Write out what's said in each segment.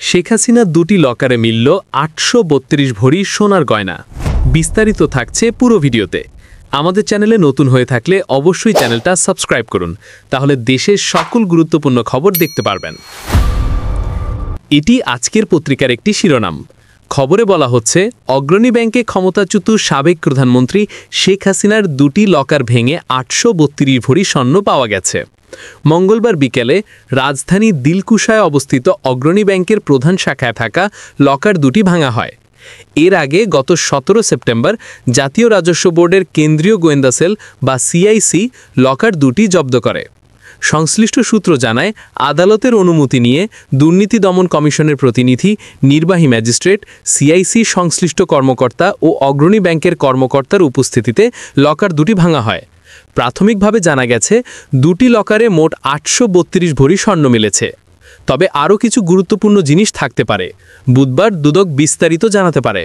শেখ হাসিনার দুটি লকারে মিলল ৮৩২ ভরি সোনার গয়না। বিস্তারিত থাকছে পুরো ভিডিওতে। আমাদের চ্যানেলে নতুন হয়ে থাকলে অবশ্যই চ্যানেলটা সাবস্ক্রাইব করুন, তাহলে দেশের সকল গুরুত্বপূর্ণ খবর দেখতে পারবেন। এটি আজকের পত্রিকার একটি শিরোনাম। খবরে বলা হচ্ছে, অগ্রণী ব্যাংকে ক্ষমতাচ্যুত সাবেক প্রধানমন্ত্রী শেখ হাসিনার দুটি লকার ভেঙে ৮৩২ ভরি স্বর্ণ পাওয়া গেছে। মঙ্গলবার বিকেলে রাজধানী দিলকুশায় অবস্থিত অগ্রণী ব্যাংকের প্রধান শাখায় থাকা লকার দুটি ভাঙা হয়। এর আগে গত ১৭ সেপ্টেম্বর জাতীয় রাজস্ব বোর্ডের কেন্দ্রীয় গোয়েন্দা সেল বা সিআইসি লকার দুটি জব্দ করে। সংশ্লিষ্ট সূত্র জানায়, আদালতের অনুমতি নিয়ে দুর্নীতি দমন কমিশনের প্রতিনিধি, নির্বাহী ম্যাজিস্ট্রেট, সিআইসি সংশ্লিষ্ট কর্মকর্তা ও অগ্রণী ব্যাংকের কর্মকর্তার উপস্থিতিতে লকার দুটি ভাঙা হয়। প্রাথমিকভাবে জানা গেছে, দুটি লকারে মোট ৮৩২ ভরি স্বর্ণ মিলেছে। তবে আরও কিছু গুরুত্বপূর্ণ জিনিস থাকতে পারে। বুধবার দুদক বিস্তারিত জানাতে পারে।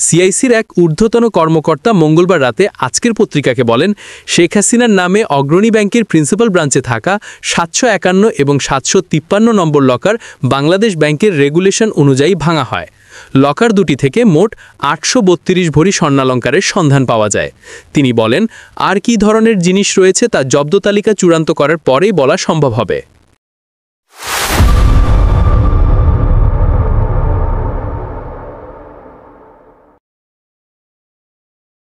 সিআইসির এক ঊর্ধ্বতন কর্মকর্তা মঙ্গলবার রাতে আজকের পত্রিকাকে বলেন, শেখ হাসিনার নামে অগ্রণী ব্যাংকের প্রিন্সিপাল ব্রাঞ্চে থাকা ৭৫১ এবং ৭৫৩ নম্বর লকার বাংলাদেশ ব্যাংকের রেগুলেশন অনুযায়ী ভাঙা হয়। লকার দুটি থেকে মোট ৮৩২ ভরি স্বর্ণালঙ্কারের সন্ধান পাওয়া যায়। তিনি বলেন, আর কী ধরনের জিনিস রয়েছে তা জব্দ তালিকা চূড়ান্ত করার পরেই বলা সম্ভব হবে।